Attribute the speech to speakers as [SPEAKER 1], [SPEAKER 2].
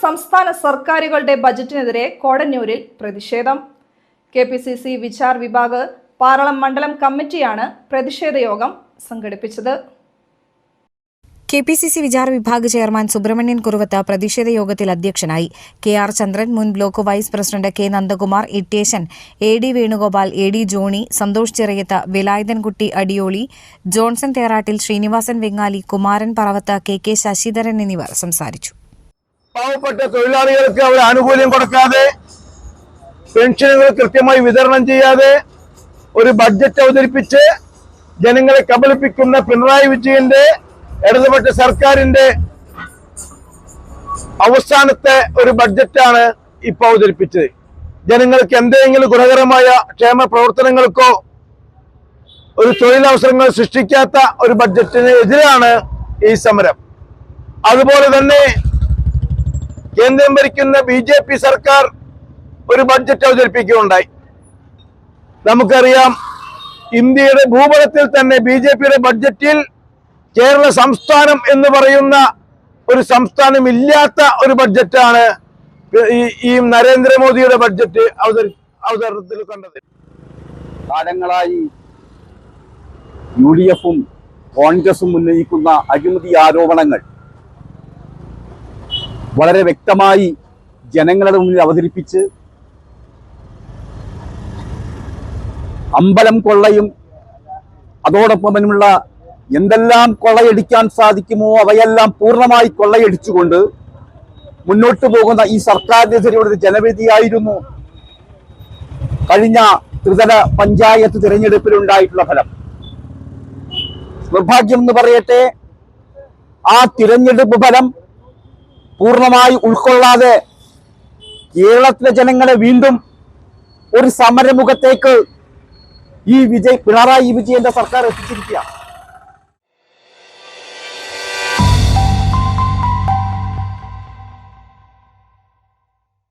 [SPEAKER 1] സംസ്ഥാന സർക്കാരുകളുടെ ബജറ്റിനെതിരെ കോടന്നൂരിൽ പ്രതിഷേധം. കെപിസിസി വിചാർ വിഭാഗ് പാറളം മണ്ഡലം കമ്മിറ്റിയാണ് പ്രതിഷേധ യോഗം സംഘടിപ്പിച്ചത്.
[SPEAKER 2] കെപിസിസി വിചാർ വിഭാഗ് ചെയർമാൻ സുബ്രഹ്മണ്യൻ കുറുവത്ത് പ്രതിഷേധ യോഗത്തിൽ അധ്യക്ഷനായി. കെ.ആർ. ചന്ദ്രൻ, മുൻ block vice president K. Nandakumar, Itteshan, A D. Venugopal, A D. Johny, Santhosh Chirayath, Velayudhankutty Adiyoli, Johnson Therattil, Sreenivasan Vengali, Kumaran Paravath, K. Sasidharan എന്നിവർ സംസാരിച്ചു.
[SPEAKER 3] പാവപ്പെട്ട തൊഴിലാളികൾക്ക് അവർ ആനുകൂല്യം കൊടുക്കാതെ, പെൻഷനുകൾ കൃത്യമായി വിതരണം ചെയ്യാതെ ഒരു ബഡ്ജറ്റ് അവതരിപ്പിച്ച് ജനങ്ങളെ കബളിപ്പിക്കുന്ന പിണറായി വിജയന്റെ ഇടതുപക്ഷ സർക്കാരിന്റെ അവസാനത്തെ ഒരു ബഡ്ജറ്റാണ് ഇപ്പൊ അവതരിപ്പിച്ചത്. ജനങ്ങൾക്ക് എന്തെങ്കിലും ഗുണകരമായ ക്ഷേമ പ്രവർത്തനങ്ങൾക്കോ ഒരു തൊഴിലവസരങ്ങൾ സൃഷ്ടിക്കാത്ത ഒരു ബഡ്ജറ്റിന് എതിരാണ് ഈ സമരം. അതുപോലെ തന്നെ കേന്ദ്രം ഭരിക്കുന്ന ബി.ജെ.പി. സർക്കാർ ഒരു ബഡ്ജറ്റ് അവതരിപ്പിക്കുകയുണ്ടായി. നമുക്കറിയാം, ഇന്ത്യയുടെ ഭൂപടത്തിൽ തന്നെ ബി.ജെ.പിയുടെ ബഡ്ജറ്റിൽ കേരള സംസ്ഥാനം എന്ന് പറയുന്ന ഒരു സംസ്ഥാനം ഇല്ലാത്ത ഒരു ബഡ്ജറ്റാണ് ഈ നരേന്ദ്രമോദിയുടെ ബഡ്ജറ്റ് അവതരണത്തിൽ കണ്ടത്.
[SPEAKER 4] കാലങ്ങളായി UDF-ഉം കോൺഗ്രസും ഉന്നയിക്കുന്ന അഴിമതി ആരോപണങ്ങൾ വളരെ വ്യക്തമായി ജനങ്ങളുടെ മുന്നിൽ അവതരിപ്പിച്ച് അമ്പലം കൊള്ളയും അതോടൊപ്പമുള്ള എന്തെല്ലാം കൊള്ളയടിക്കാൻ സാധിക്കുമോ അവയെല്ലാം പൂർണ്ണമായി കൊള്ളയടിച്ചുകൊണ്ട് മുന്നോട്ട് പോകുന്ന ഈ സർക്കാരിനെതിരെയുള്ള ഒരു ജനവിധിയായിരുന്നു കഴിഞ്ഞ ത്രിതല പഞ്ചായത്ത് തിരഞ്ഞെടുപ്പിലുണ്ടായിട്ടുള്ള ഫലം. നിർഭാഗ്യം എന്ന് പറയട്ടെ, ആ തിരഞ്ഞെടുപ്പ് ഫലം പൂർണ്ണമായി ഉൾക്കൊള്ളാതെ കേരളത്തിലെ ജനങ്ങളെ വീണ്ടും ഒരു സമരമുഖത്തേക്ക് ഈ പിണറായി വിജയന്റെ സർക്കാർ എത്തിച്ചിരിക്കുക.